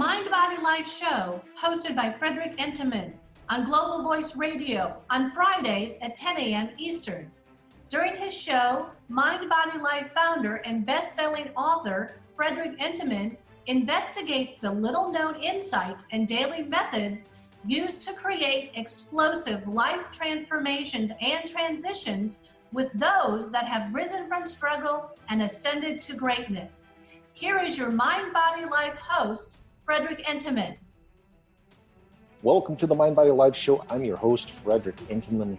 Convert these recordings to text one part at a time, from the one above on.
Mind Body Life show hosted by Frederick Entenmann on Global Voice Radio on Fridays at 10 a.m. Eastern. During his show, Mind Body Life founder and best-selling author Frederick Entenmann investigates the little-known insights and daily methods used to create explosive life transformations and transitions with those that have risen from struggle and ascended to greatness. Here is your Mind Body Life host, Frederick Entenmann. Welcome to the Mind Body Life show. I'm your host, Frederick Entenmann.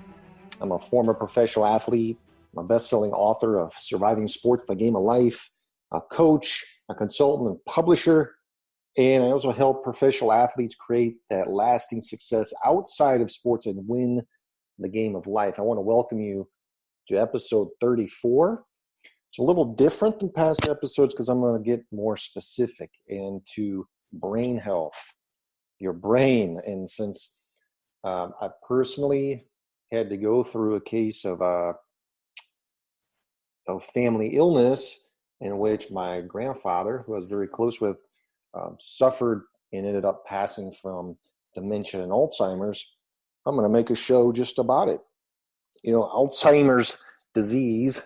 I'm a former professional athlete. I'm a best-selling author of Surviving Sports, The Game of Life, a coach, a consultant, and publisher. And I also help professional athletes create that lasting success outside of sports and win the game of life. I want to welcome you to episode 34. It's a little different than past episodes because I'm going to get more specific into brain health, your brain. And since I personally had to go through a case of family illness in which my grandfather, who I was very close with, suffered and ended up passing from dementia and Alzheimer's, I'm going to make a show just about it. You know, Alzheimer's disease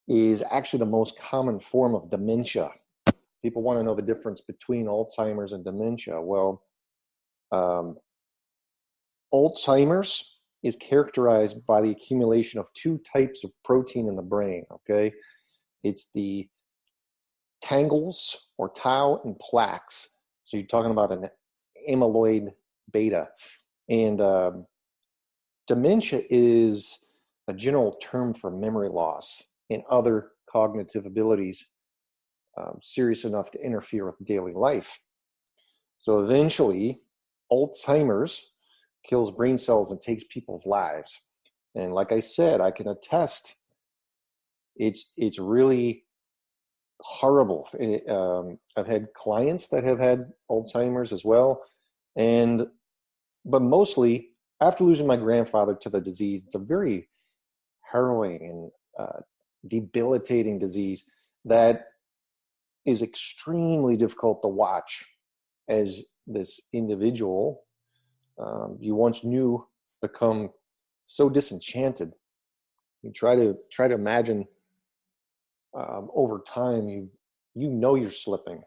is actually the most common form of dementia. People want to know the difference between Alzheimer's and dementia. Well, Alzheimer's is characterized by the accumulation of two types of protein in the brain, okay? It's the tangles or tau and plaques. So you're talking about an amyloid-beta. And dementia is a general term for memory loss and other cognitive abilities serious enough to interfere with daily life. So eventually, Alzheimer's kills brain cells and takes people's lives. And like I said, I can attest, it's really horrible. I've had clients that have had Alzheimer's as well, but mostly after losing my grandfather to the disease, it's a very harrowing and debilitating disease that is extremely difficult to watch as this individual you once knew become so disenchanted. You try to imagine over time you know you're slipping,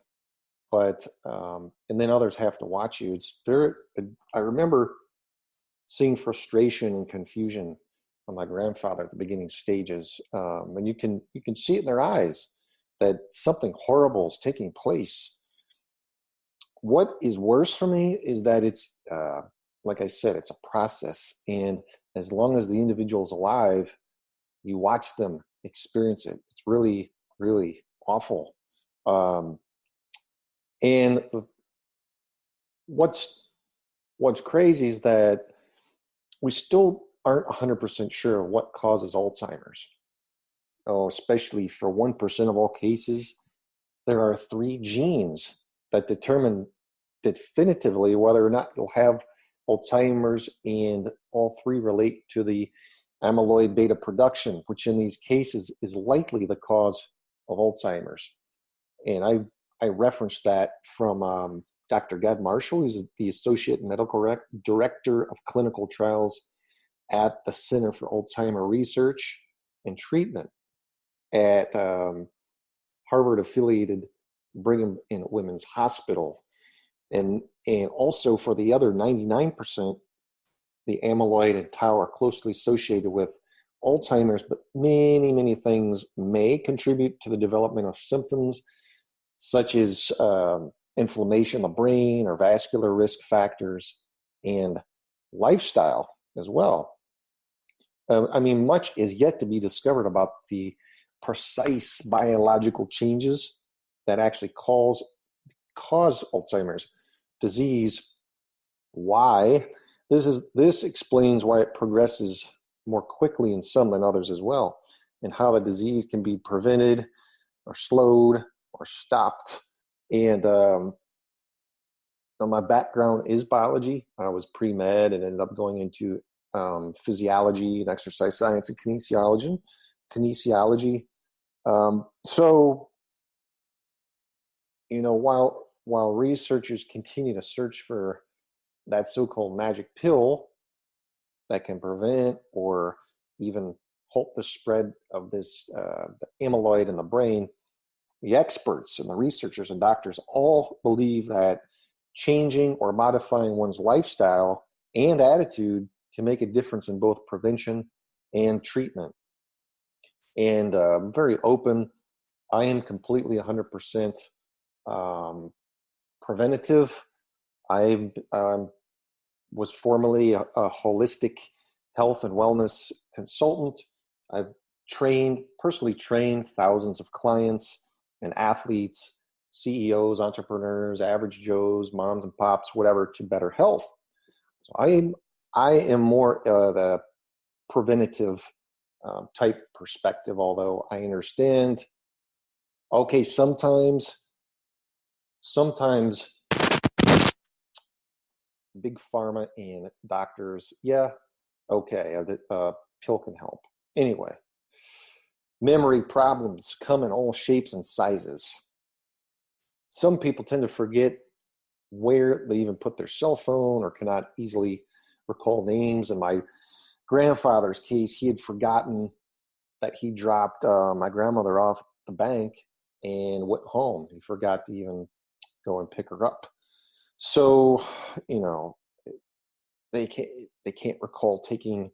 but and then others have to watch you. I remember seeing frustration and confusion on my grandfather at the beginning stages, and you can see it in their eyes that something horrible is taking place. What is worse for me is that it's like I said, it's a process, and as long as the individual is alive, you watch them experience it. It's really, really awful. And what's crazy is that we still aren't 100% sure what causes Alzheimer's. Oh, especially for 1% of all cases, there are 3 genes that determine definitively whether or not you'll have Alzheimer's, and all 3 relate to the amyloid-beta production, which in these cases is likely the cause of Alzheimer's. And I referenced that from Dr. Gad Marshall, who's the Associate Medical Director of Clinical Trials at the Center for Alzheimer Research and Treatment at Harvard-affiliated Brigham and Women's Hospital. And also for the other 99%, the amyloid and tau are closely associated with Alzheimer's, but many, many things may contribute to the development of symptoms, such as inflammation of the brain or vascular risk factors and lifestyle as well. Much is yet to be discovered about the precise biological changes that actually cause Alzheimer's disease. Why? This explains why it progresses more quickly in some than others as well, and how the disease can be prevented or slowed or stopped. And my background is biology. I was pre-med and ended up going into physiology and exercise science and kinesiology. So, while while researchers continue to search for that so-called magic pill that can prevent or even halt the spread of this the amyloid in the brain, the experts and the researchers and doctors all believe that changing or modifying one's lifestyle and attitude can make a difference in both prevention and treatment. And I'm very open. I am completely 100% preventative. I was formerly a holistic health and wellness consultant. I've personally trained thousands of clients and athletes, CEOs, entrepreneurs, average Joes, moms and pops, whatever, to better health. So I am more the preventative type perspective, although I understand, okay, sometimes big pharma and doctors, yeah, okay, a pill can help. Anyway, memory problems come in all shapes and sizes. Some people tend to forget where they even put their cell phone or cannot easily recall names. In my grandfather's case, he had forgotten that he dropped my grandmother off at the bank and went home. He forgot to even go and pick her up. So, they can't recall taking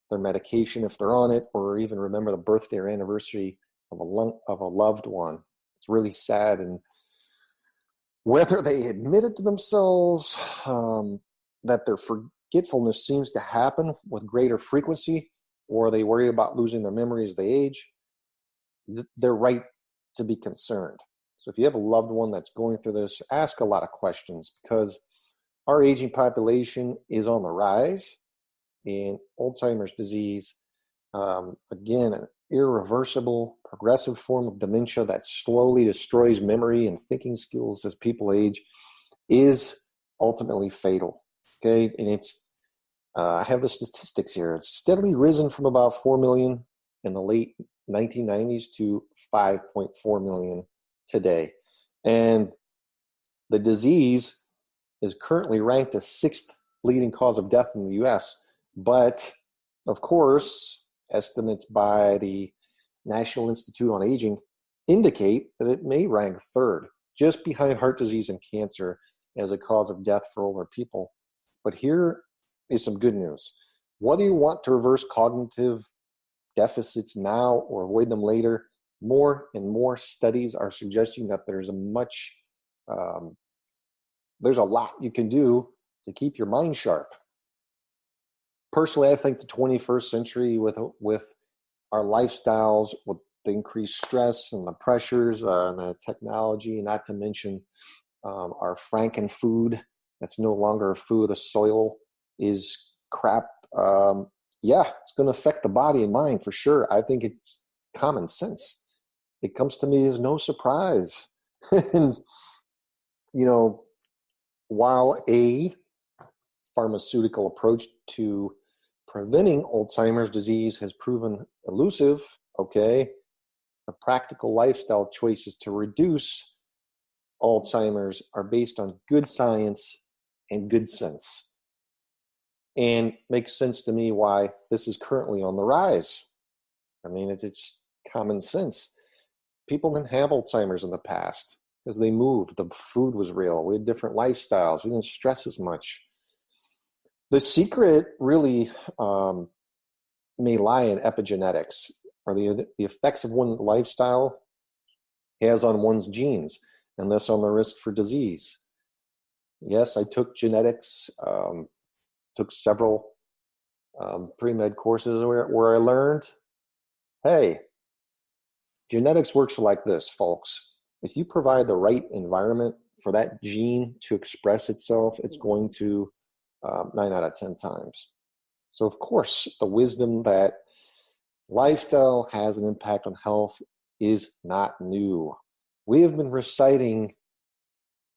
their medication if they're on it, or even remember the birthday or anniversary of a loved one. It's really sad. And whether they admit it to themselves, that their forgetfulness seems to happen with greater frequency, or they worry about losing their memory as they age, they're right to be concerned. So if you have a loved one that's going through this, ask a lot of questions, because our aging population is on the rise, and Alzheimer's disease, again, an irreversible, progressive form of dementia that slowly destroys memory and thinking skills as people age, is ultimately fatal. Okay, and it's I have the statistics here. It's steadily risen from about 4 million in the late 1990s to 5.4 million today, and the disease is currently ranked as 6th leading cause of death in the U.S. But, of course, estimates by the National Institute on Aging indicate that it may rank 3rd, just behind heart disease and cancer as a cause of death for older people. But here is some good news. Whether you want to reverse cognitive deficits now or avoid them later, more and more studies are suggesting that there's a lot you can do to keep your mind sharp. Personally, I think the 21st century with our lifestyles, with the increased stress and the pressures and the technology, not to mention our Franken food that's no longer a food, the soil is crap. It's going to affect the body and mind for sure. I think it's common sense. It comes to me as no surprise. And, while a pharmaceutical approach to preventing Alzheimer's disease has proven elusive, the practical lifestyle choices to reduce Alzheimer's are based on good science and good sense. And makes sense to me why this is currently on the rise. I mean, it's common sense. People didn't have Alzheimer's in the past because they moved. The food was real. We had different lifestyles. We didn't stress as much. The secret really may lie in epigenetics, or the effects of one lifestyle has on one's genes, and thus on the risk for disease. Yes, I took genetics, took several pre-med courses where I learned, hey, genetics works like this, folks. If you provide the right environment for that gene to express itself, it's going to 9 out of 10 times. So, of course, the wisdom that lifestyle has an impact on health is not new. We have been reciting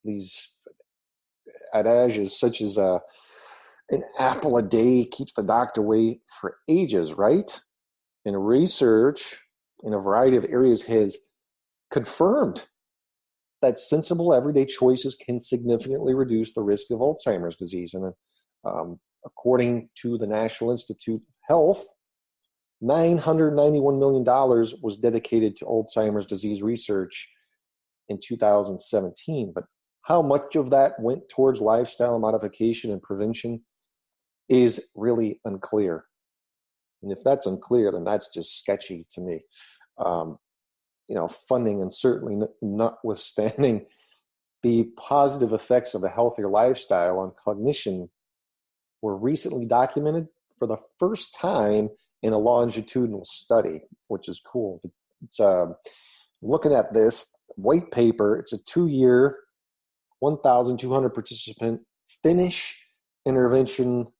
these adages such as an apple a day keeps the doctor away for ages, right? And research in a variety of areas has confirmed that sensible everyday choices can significantly reduce the risk of Alzheimer's disease. And according to the National Institute of Health, $991 million was dedicated to Alzheimer's disease research in 2017. But how much of that went towards lifestyle modification and prevention is really unclear. And if that's unclear, then that's just sketchy to me. Funding, and certainly notwithstanding the positive effects of a healthier lifestyle on cognition, were recently documented for the first time in a longitudinal study, which is cool. It's looking at this white paper. It's a 2-year, 1,200 participant Finnish interventional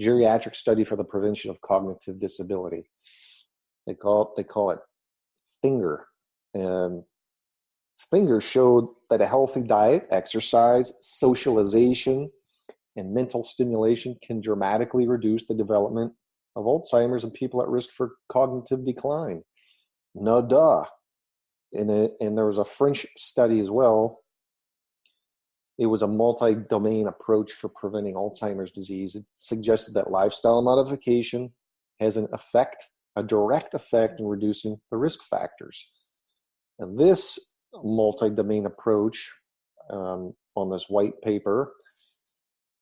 geriatric study for the prevention of cognitive disability. They call it FINGER. FINGER showed that a healthy diet, exercise, socialization, and mental stimulation can dramatically reduce the development of Alzheimer's in people at risk for cognitive decline. No duh. And there was a French study as well. It was a multi-domain approach for preventing Alzheimer's disease. It suggested that lifestyle modification has a direct effect in reducing the risk factors. And this multi-domain approach on this white paper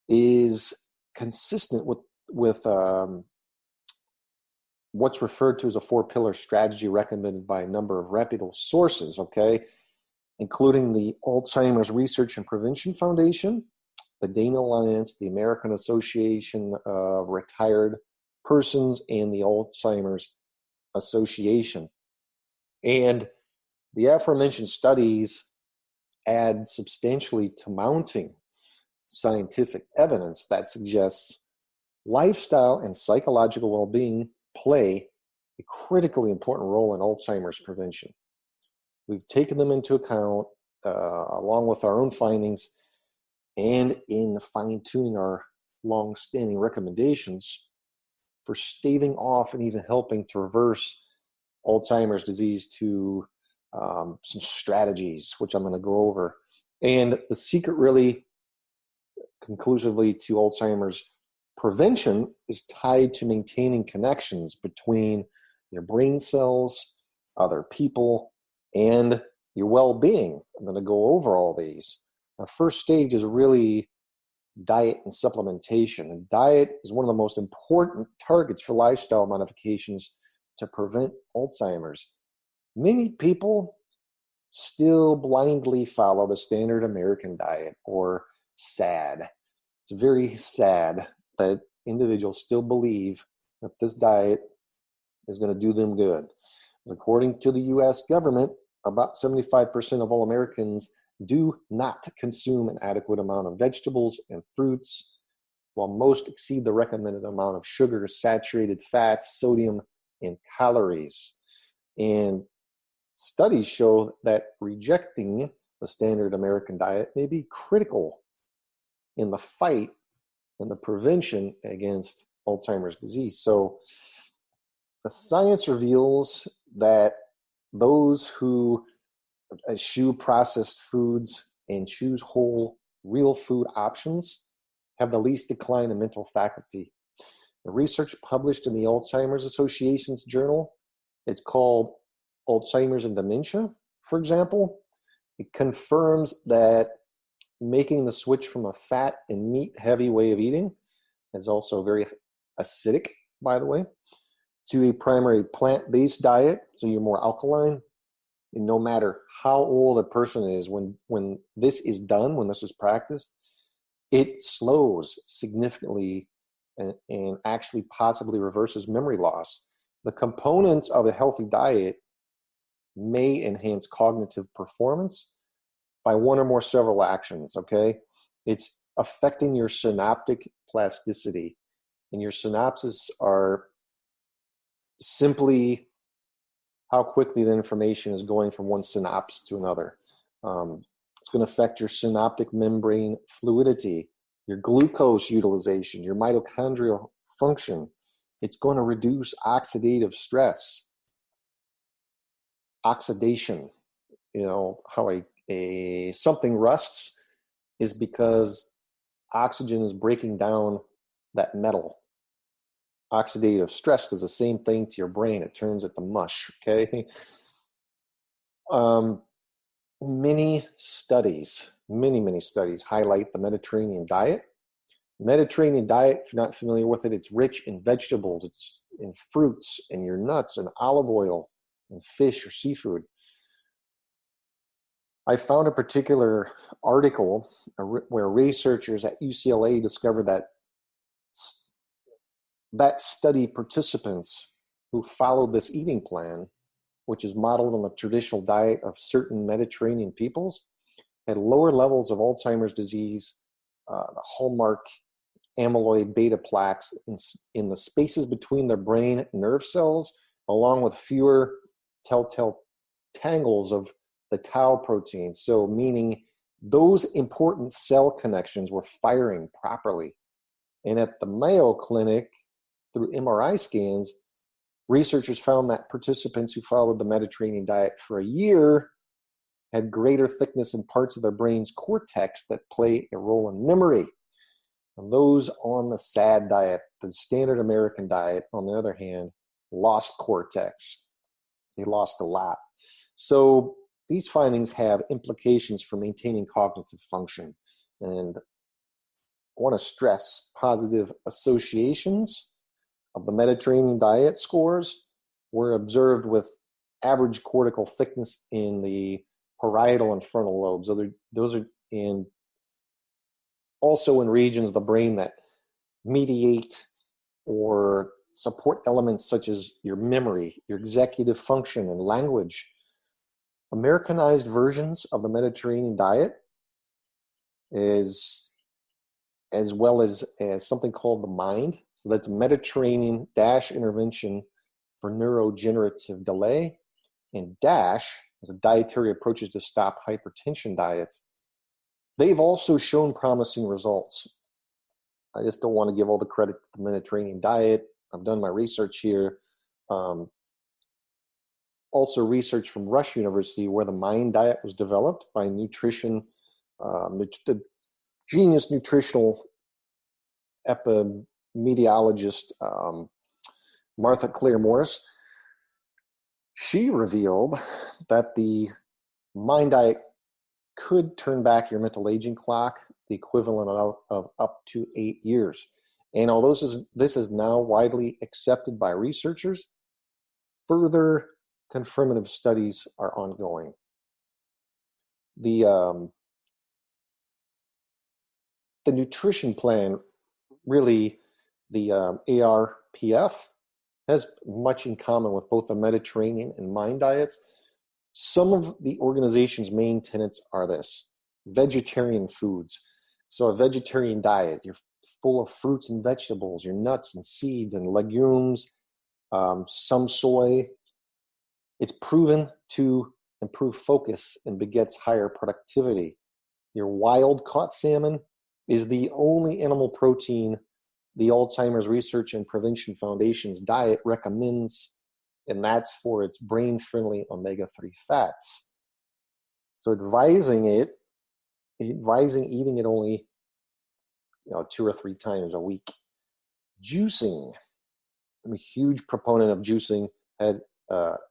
is consistent with what's referred to as a 4-pillar strategy recommended by a number of reputable sources, okay, including the Alzheimer's Research and Prevention Foundation, the Dana Alliance, the American Association of Retired Persons, and the Alzheimer's Association. And the aforementioned studies add substantially to mounting scientific evidence that suggests lifestyle and psychological well-being play a critically important role in Alzheimer's prevention. We've taken them into account along with our own findings and in fine-tuning our long-standing recommendations for staving off and even helping to reverse Alzheimer's disease to some strategies, which I'm going to go over. And the secret really conclusively to Alzheimer's prevention is tied to maintaining connections between your brain cells, other people, and your well-being. I'm going to go over all these. Our first stage is really diet and supplementation. And diet is one of the most important targets for lifestyle modifications to prevent Alzheimer's. Many people still blindly follow the standard American diet, or SAD. It's very sad that individuals still believe that this diet is going to do them good. According to the U.S. government, about 75% of all Americans do not consume an adequate amount of vegetables and fruits, while most exceed the recommended amount of sugar, saturated fats, sodium, and calories. And studies show that rejecting the standard American diet may be critical in the fight and the prevention against Alzheimer's disease. So the science reveals that those who eschew processed foods and choose whole, real food options have the least decline in mental faculty. The research published in the Alzheimer's Association's journal, it's called Alzheimer's and Dementia, for example, it confirms that making the switch from a fat and meat-heavy way of eating is also very acidic, by the way, to a primary plant-based diet, so you're more alkaline. And no matter how old a person is, when this is done, when this is practiced, it slows significantly and actually possibly reverses memory loss. The components of a healthy diet may enhance cognitive performance by one or more several actions, okay? It's affecting your synaptic plasticity. And your synapses are simply how quickly the information is going from one synapse to another. It's going to affect your synaptic membrane fluidity, your glucose utilization, your mitochondrial function. It's going to reduce oxidative stress, oxidation. how something rusts is because oxygen is breaking down that metal. Oxidative stress does the same thing to your brain. It turns it to mush, okay? Many studies highlight the Mediterranean diet. Mediterranean diet, if you're not familiar with it, it's rich in vegetables, it's in fruits, and your nuts, and olive oil, and fish or seafood. I found a particular article where researchers at UCLA discovered that study participants who followed this eating plan, which is modeled on the traditional diet of certain Mediterranean peoples, had lower levels of Alzheimer's disease, the hallmark amyloid-beta plaques in the spaces between their brain nerve cells, along with fewer telltale tangles of the tau protein. So meaning those important cell connections were firing properly. And at the Mayo Clinic, through MRI scans, researchers found that participants who followed the Mediterranean diet for a year had greater thickness in parts of their brain's cortex that play a role in memory. And those on the SAD diet, the standard American diet, on the other hand, lost cortex. They lost a lot. So these findings have implications for maintaining cognitive function. And I want to stress positive associations of the Mediterranean diet scores were observed with average cortical thickness in the parietal and frontal lobes. Those are also in regions of the brain that mediate or support elements such as your memory, your executive function, and language. Americanized versions of the Mediterranean diet is as well as something called the MIND. So that's Mediterranean Intervention for Neurodegenerative Delay, and DASH is a dietary approaches to stop hypertension diets. They've also shown promising results. I just don't want to give all the credit to the Mediterranean diet. I've done my research here. Also research from Rush University, where the MIND diet was developed by the genius nutritional epidemiologist Martha Claire Morris. She revealed that the MIND diet could turn back your mental aging clock, the equivalent of up to 8 years. And although this is now widely accepted by researchers, further confirmative studies are ongoing. The nutrition plan, really, the ARPF, has much in common with both the Mediterranean and MIND diets. Some of the organization's main tenets are this: vegetarian foods. So a vegetarian diet, you're full of fruits and vegetables, your nuts and seeds and legumes, some soy. It's proven to improve focus and begets higher productivity. Your wild-caught salmon is the only animal protein the Alzheimer's Research and Prevention Foundation's diet recommends, and that's for its brain-friendly omega-3 fats. So advising eating it only 2 or 3 times a week. Juicing. I'm a huge proponent of juicing.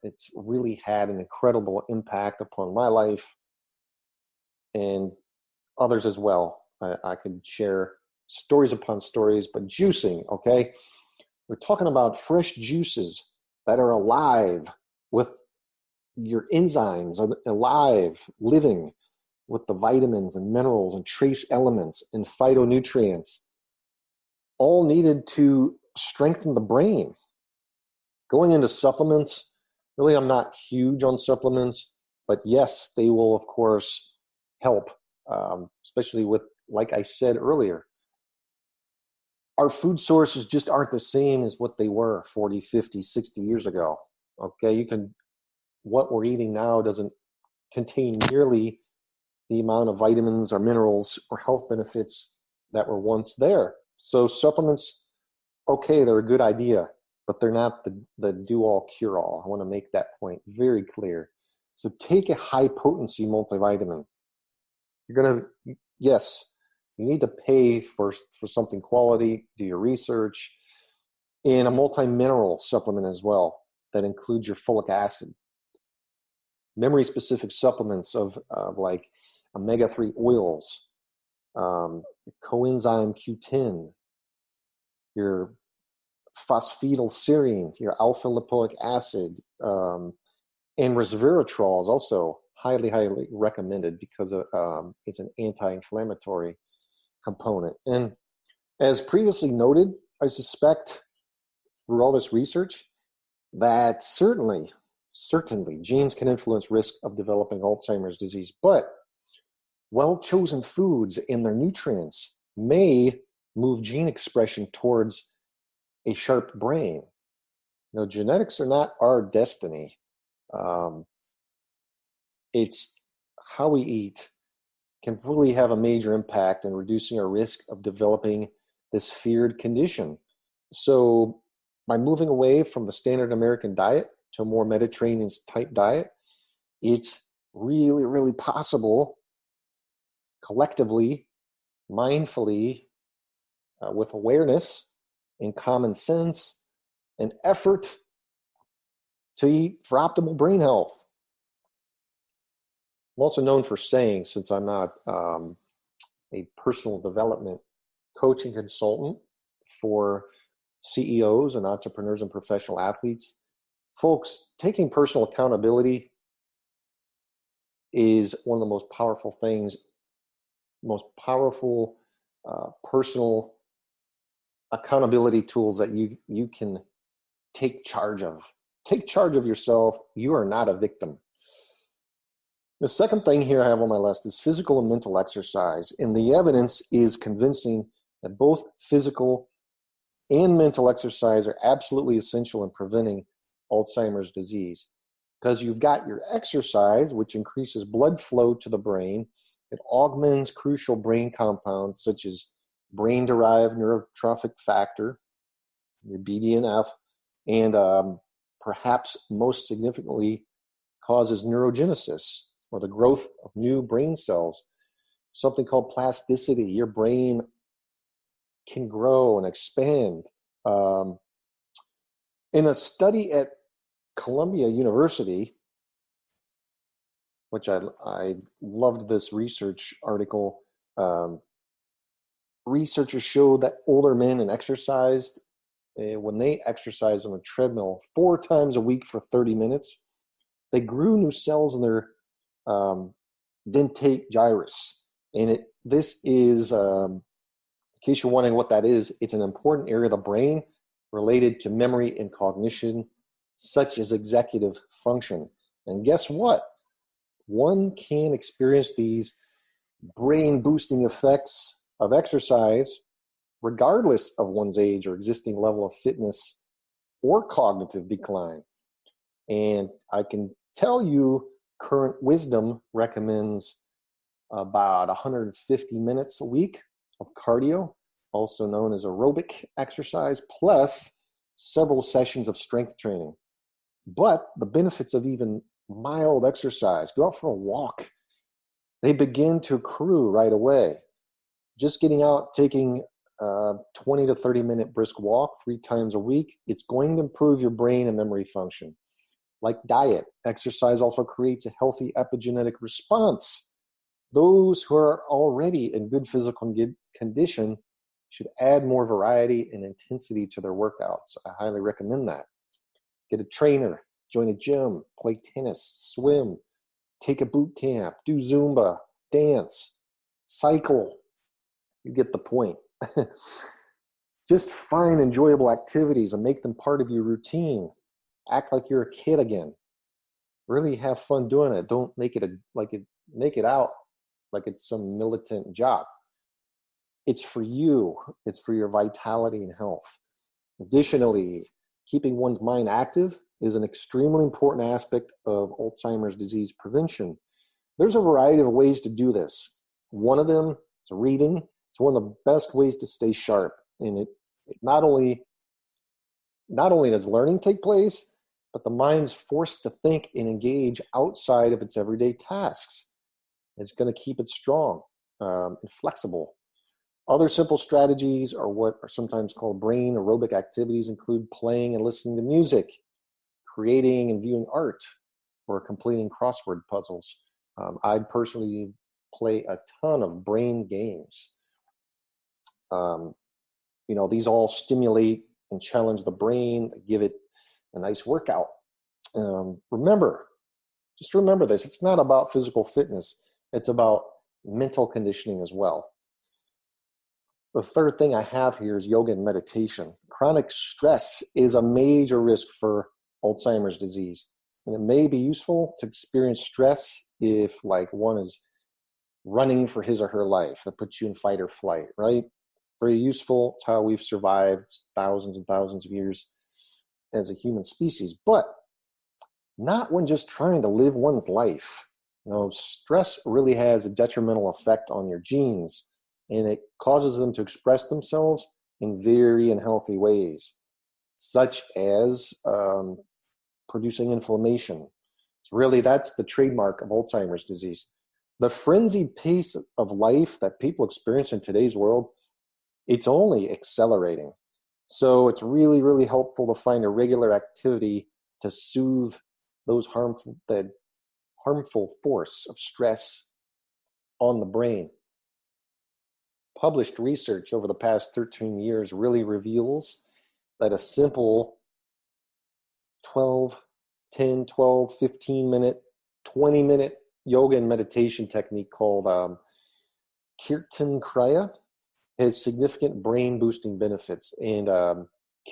It's really had an incredible impact upon my life and others as well. I could share stories upon stories, but juicing, okay? We're talking about fresh juices that are alive with your enzymes, alive, living with the vitamins and minerals and trace elements and phytonutrients, all needed to strengthen the brain. Going into supplements, really, I'm not huge on supplements, but yes, they will, of course, help, especially with, like I said earlier, our food sources just aren't the same as what they were 40, 50, 60 years ago. Okay, what we're eating now doesn't contain nearly the amount of vitamins or minerals or health benefits that were once there. So supplements, okay, they're a good idea, but they're not the do-all, cure-all. I want to make that point very clear. So take a high potency multivitamin. You're going to, yes, you need to pay for something quality, do your research, and a multi-mineral supplement as well that includes your folic acid. Memory-specific supplements of like omega-3 oils, coenzyme Q10, your phosphatidylserine, your alpha-lipoic acid, and resveratrol is also highly, highly recommended because it's an anti-inflammatory component. And as previously noted, I suspect through all this research that certainly genes can influence risk of developing Alzheimer's disease, but well-chosen foods and their nutrients may move gene expression towards a sharp brain. You know, genetics are not our destiny. It's how we eat can really have a major impact in reducing our risk of developing this feared condition. So by moving away from the standard American diet to a more Mediterranean type diet, it's really, really possible collectively, mindfully, with awareness and common sense and effort to eat for optimal brain health. I'm also known for saying, since I'm not a personal development coaching consultant for CEOs and entrepreneurs and professional athletes, folks, taking personal accountability is one of the most powerful things, most powerful personal accountability tools that you can take charge of. Take charge of yourself. You are not a victim. The second thing here I have on my list is physical and mental exercise. And the evidence is convincing that both physical and mental exercise are absolutely essential in preventing Alzheimer's disease. Because you've got your exercise, which increases blood flow to the brain. It augments crucial brain compounds such as brain-derived neurotrophic factor, your BDNF, and perhaps most significantly causes neurogenesis, or the growth of new brain cells, something called plasticity. Your brain can grow and expand. In a study at Columbia University, which I loved this research article, researchers showed that older men and exercised, when they exercised on a treadmill 4 times a week for 30 minutes, they grew new cells in their dentate gyrus. And this is, in case you're wondering what that is, it's an important area of the brain related to memory and cognition, such as executive function. And guess what? One can experience these brain-boosting effects of exercise regardless of one's age or existing level of fitness or cognitive decline. And I can tell you, current wisdom recommends about 150 minutes a week of cardio, also known as aerobic exercise, plus several sessions of strength training. But the benefits of even mild exercise, go out for a walk, they begin to accrue right away. Just getting out, taking 20 to 30 minute brisk walk 3 times a week, it's going to improve your brain and memory function. Like diet, exercise also creates a healthy epigenetic response. Those who are already in good physical condition should add more variety and intensity to their workouts. I highly recommend that. Get a trainer, join a gym, play tennis, swim, take a boot camp, do Zumba, dance, cycle. You get the point. Just find enjoyable activities and make them part of your routine. Act like you're a kid again. Really have fun doing it. Don't make it out like it's some militant job. It's for you. It's for your vitality and health. Additionally, keeping one's mind active is an extremely important aspect of Alzheimer's disease prevention. There's a variety of ways to do this. One of them is reading. It's one of the best ways to stay sharp. And it not only does learning take place, but the mind's forced to think and engage outside of its everyday tasks. It's going to keep it strong and flexible. Other simple strategies are what are sometimes called brain aerobic activities, include playing and listening to music, creating and viewing art, or completing crossword puzzles. I personally play a ton of brain games. These all stimulate and challenge the brain, give it a nice workout. Remember this, it's not about physical fitness, it's about mental conditioning as well. The third thing I have here is yoga and meditation. Chronic stress is a major risk for Alzheimer's disease. And it may be useful to experience stress if one is running for his or her life. That puts you in fight or flight, right? Very useful. It's how we've survived thousands and thousands of years as a human species, but not when just trying to live one's life. Stress really has a detrimental effect on your genes, and it causes them to express themselves in very unhealthy ways, such as producing inflammation. That's the trademark of Alzheimer's disease. The frenzied pace of life that people experience in today's world, it's only accelerating. So it's really, really helpful to find a regular activity to soothe that harmful force of stress on the brain. Published research over the past 13 years really reveals that a simple 10, 12, 15 minute, 20 minute yoga and meditation technique called Kirtan Kriya has significant brain boosting benefits. And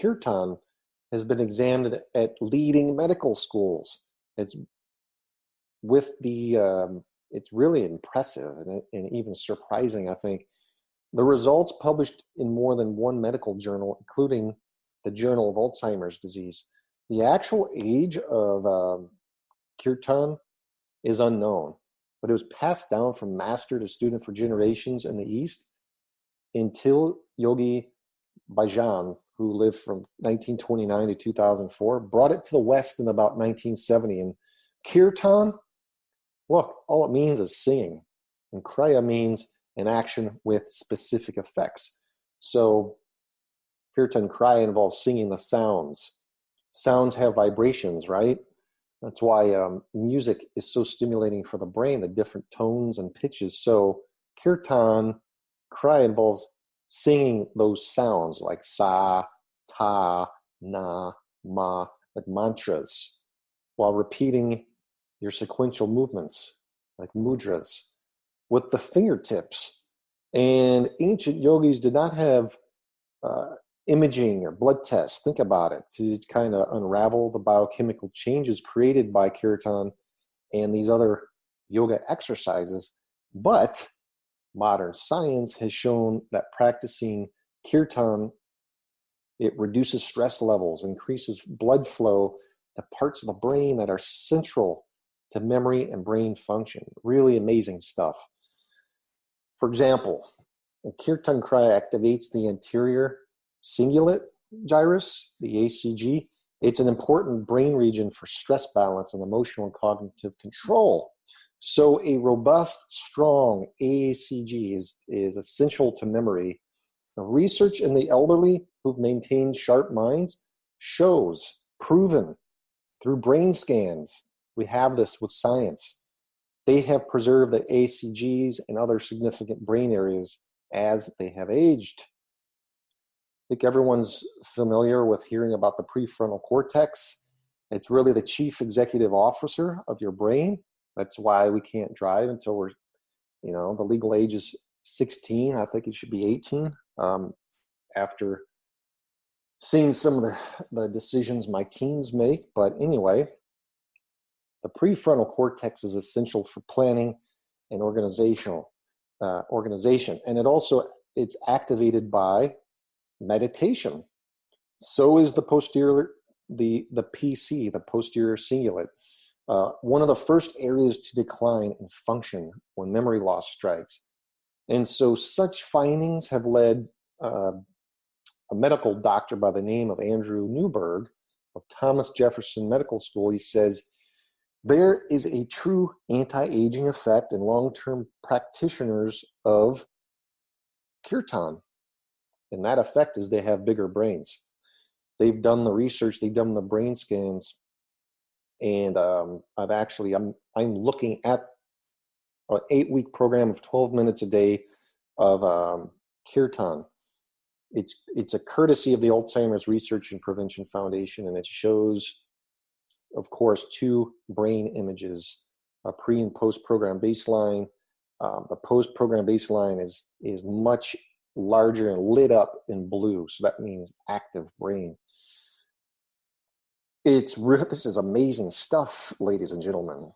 Kirtan has been examined at leading medical schools. It's really impressive and even surprising, I think. The results published in more than one medical journal, including the Journal of Alzheimer's Disease. The actual age of Kirtan is unknown, but it was passed down from master to student for generations in the East until Yogi Bhajan, who lived from 1929 to 2004, brought it to the West in about 1970. And Kirtan, look, all it means is singing. And Kriya means an action with specific effects. So Kirtan Kriya involves singing the sounds. Sounds have vibrations, right? That's why music is so stimulating for the brain, the different tones and pitches. So Kirtan Kriya involves singing those sounds like sa, ta, na, ma, like mantras, while repeating your sequential movements like mudras with the fingertips. And ancient yogis did not have imaging or blood tests, think about it, to kind of unravel the biochemical changes created by kirtan and these other yoga exercises. But modern science has shown that practicing kirtan, it reduces stress levels, increases blood flow to parts of the brain that are central to memory and brain function. Really amazing stuff. For example, Kirtan Kriya activates the anterior cingulate gyrus, the ACG. It's an important brain region for stress balance and emotional and cognitive control. So a robust, strong ACG is essential to memory. The research in the elderly who've maintained sharp minds shows, proven through brain scans, we have this with science, they have preserved the ACGs and other significant brain areas as they have aged. I think everyone's familiar with hearing about the prefrontal cortex. It's really the chief executive officer of your brain. That's why we can't drive until we're, the legal age is 16. I think it should be 18. After seeing some of the decisions my teens make. But anyway, the prefrontal cortex is essential for planning and organization. And it's activated by meditation. So is the posterior, the PC, the posterior cingulate. One of the first areas to decline in function when memory loss strikes. And so such findings have led a medical doctor by the name of Andrew Newberg of Thomas Jefferson Medical School, he says, there is a true anti-aging effect in long-term practitioners of kirtan. And that effect is they have bigger brains. They've done the research, they've done the brain scans, and I'm looking at an 8-week program of 12 minutes a day of kirtan. It's a courtesy of the Alzheimer's Research and Prevention Foundation, and it shows, of course, 2 brain images, a pre and post-program baseline. The post-program baseline is much larger and lit up in blue, so that means active brain. This is amazing stuff, ladies and gentlemen.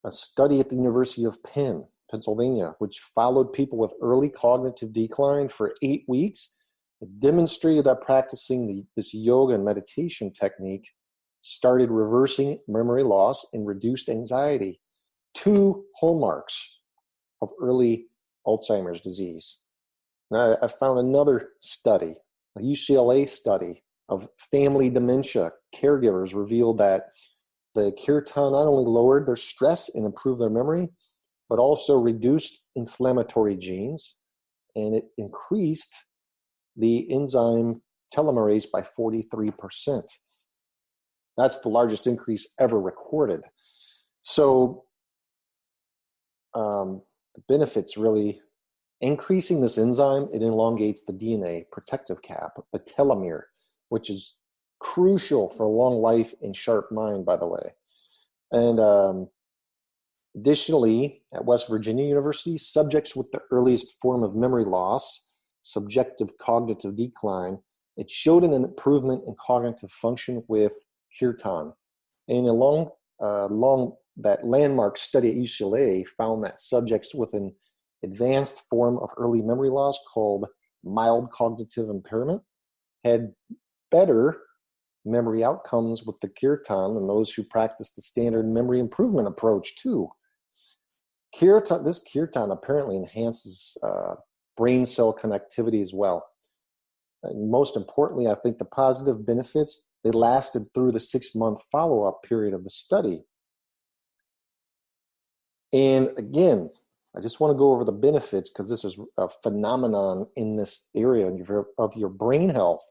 A study at the University of Pennsylvania, which followed people with early cognitive decline for 8 weeks, demonstrated that practicing this yoga and meditation technique started reversing memory loss and reduced anxiety, 2 hallmarks of early Alzheimer's disease. Now, I found another study, a UCLA study of family dementia caregivers revealed that the kirtan not only lowered their stress and improved their memory, but also reduced inflammatory genes, and it increased the enzyme telomerase by 43%. That's the largest increase ever recorded. So the benefits really, increasing this enzyme, it elongates the DNA protective cap, the telomere, which is crucial for long life and sharp mind, by the way. And additionally, at West Virginia University, subjects with the earliest form of memory loss, subjective cognitive decline, it showed an improvement in cognitive function with kirtan. And along that landmark study at UCLA found that subjects with an advanced form of early memory loss called mild cognitive impairment had better memory outcomes with the kirtan than those who practiced the standard memory improvement approach too. This kirtan apparently enhances brain cell connectivity as well. And most importantly, I think the positive benefits, they lasted through the 6-month follow-up period of the study. And again, I just want to go over the benefits because this is a phenomenon in this area of your brain health.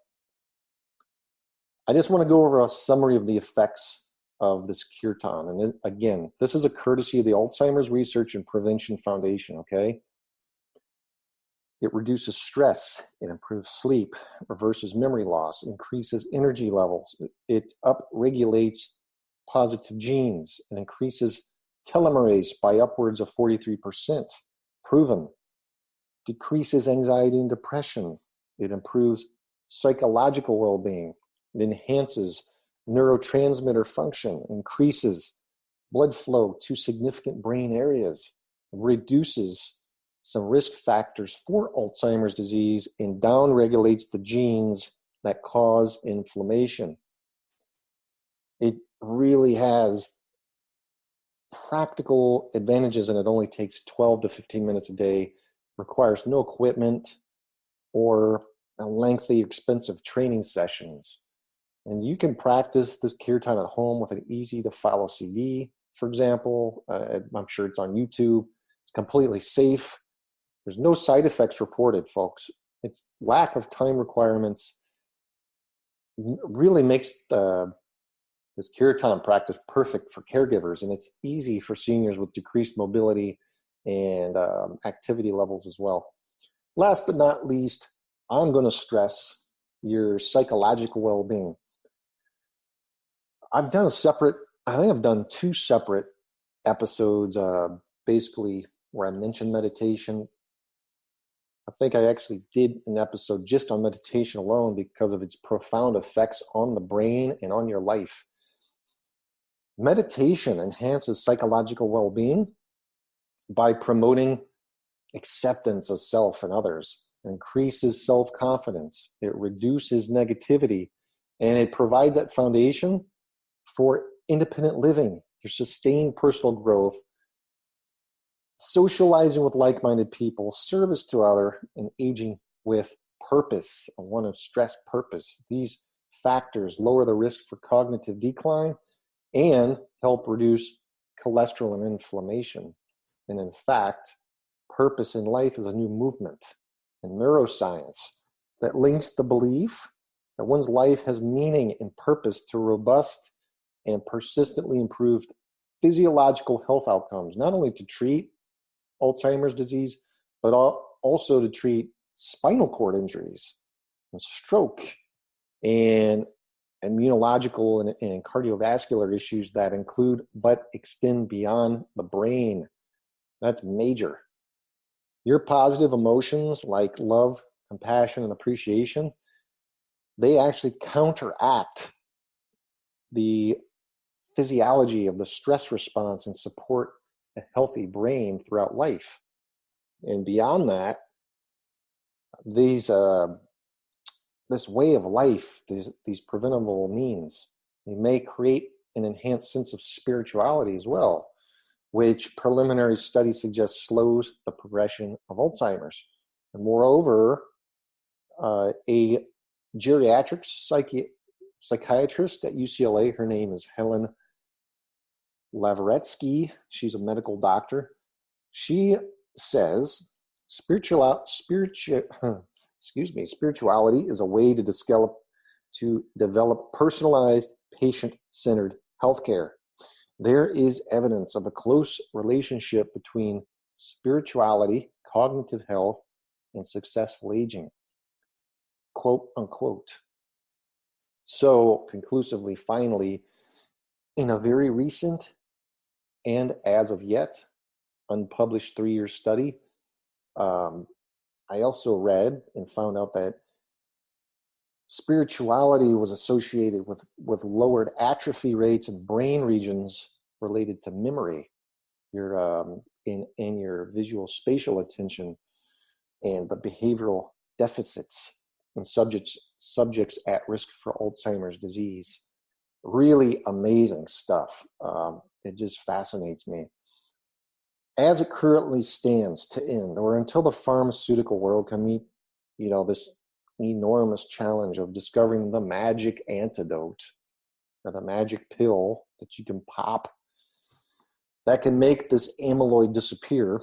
I just want to go over a summary of the effects of this kirtan. And then, again, this is a courtesy of the Alzheimer's Research and Prevention Foundation, okay? It reduces stress, it improves sleep, reverses memory loss, increases energy levels, it upregulates positive genes, and increases telomerase by upwards of 43%, proven. Decreases anxiety and depression. It improves psychological well-being. It enhances neurotransmitter function, increases blood flow to significant brain areas, reduces some risk factors for Alzheimer's disease, and downregulates the genes that cause inflammation. It really has practical advantages, and it only takes 12 to 15 minutes a day, requires no equipment or lengthy, expensive training sessions. And you can practice this kirtan at home with an easy-to-follow CD, for example. I'm sure it's on YouTube. It's completely safe. There's no side effects reported, folks. Its lack of time requirements really makes this kirtan practice perfect for caregivers, and it's easy for seniors with decreased mobility and activity levels as well. Last but not least, I'm going to stress your psychological well-being. I've done I've done 2 separate episodes, basically where I mentioned meditation. I think I actually did an episode just on meditation alone because of its profound effects on the brain and on your life. Meditation enhances psychological well-being by promoting acceptance of self and others, increases self-confidence, it reduces negativity, and it provides that foundation for independent living, your sustained personal growth, socializing with like-minded people, service to others, and aging with purpose. I want to stress purpose. These factors lower the risk for cognitive decline and help reduce cholesterol and inflammation. And in fact, purpose in life is a new movement in neuroscience that links the belief that one's life has meaning and purpose to robust and persistently improved physiological health outcomes, not only to treat Alzheimer's disease, but also to treat spinal cord injuries and stroke and immunological and cardiovascular issues that include but extend beyond the brain. That's major. Your positive emotions like love, compassion, and appreciation, they actually counteract the physiology of the stress response and support a healthy brain throughout life. And beyond that, this way of life, these preventable means, they may create an enhanced sense of spirituality as well, which preliminary studies suggest slows the progression of Alzheimer's. And moreover, a geriatric psychiatrist at UCLA, her name is Helen Lavaretsky, she's a medical doctor. She says spirituality is a way to develop personalized, patient-centered healthcare. There is evidence of a close relationship between spirituality, cognitive health, and successful aging, quote unquote. So conclusively, finally, in a very recent and as of yet unpublished 3-year study, I also read and found out that spirituality was associated with lowered atrophy rates in brain regions related to memory, your your visual spatial attention, and the behavioral deficits in subjects at risk for Alzheimer's disease. Really amazing stuff. It just fascinates me. As it currently stands to end, or until the pharmaceutical world can meet, this enormous challenge of discovering the magic antidote or the magic pill that you can pop that can make this amyloid disappear.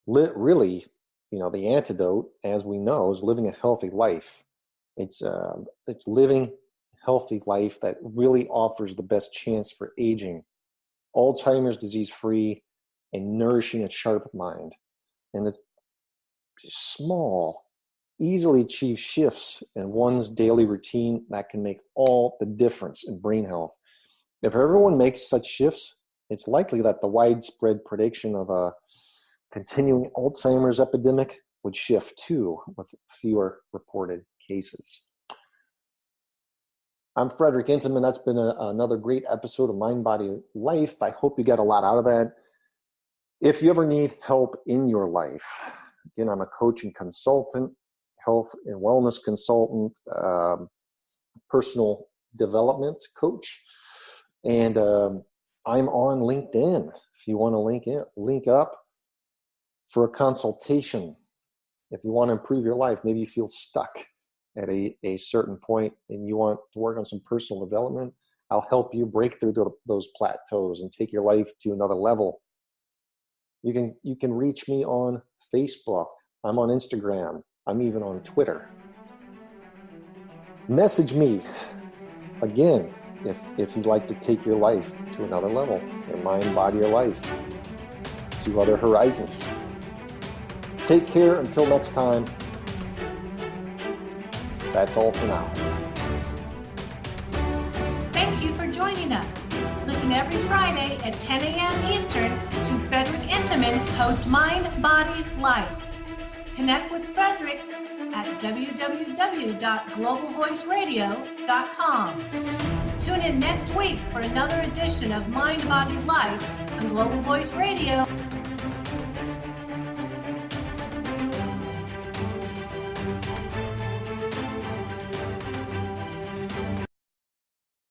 Really, the antidote, as we know, is living a healthy life. It's living a healthy life that really offers the best chance for aging, Alzheimer's disease-free, and nourishing a sharp mind. And it's small, easily achieved shifts in one's daily routine that can make all the difference in brain health. If everyone makes such shifts, it's likely that the widespread prediction of a continuing Alzheimer's epidemic would shift too, with fewer reported cases. I'm Frederick Intiman. That's been another great episode of Mind, Body, Life. I hope you got a lot out of that. If you ever need help in your life, again, I'm a coach and consultant, health and wellness consultant, personal development coach, and I'm on LinkedIn. If you want to link up for a consultation, if you want to improve your life, maybe you feel stuck at a certain point and you want to work on some personal development, I'll help you break through those plateaus and take your life to another level. You can reach me on Facebook. I'm on Instagram. I'm even on Twitter. Message me, again, if you'd like to take your life to another level, your mind, body, or life, to other horizons. Take care until next time. That's all for now. Thank you for joining us. Listen every Friday at 10 a.m. Eastern to Frederick Intiman host Mind, Body, Life. Connect with Frederick at www.globalvoiceradio.com. Tune in next week for another edition of Mind, Body, Life on Global Voice Radio.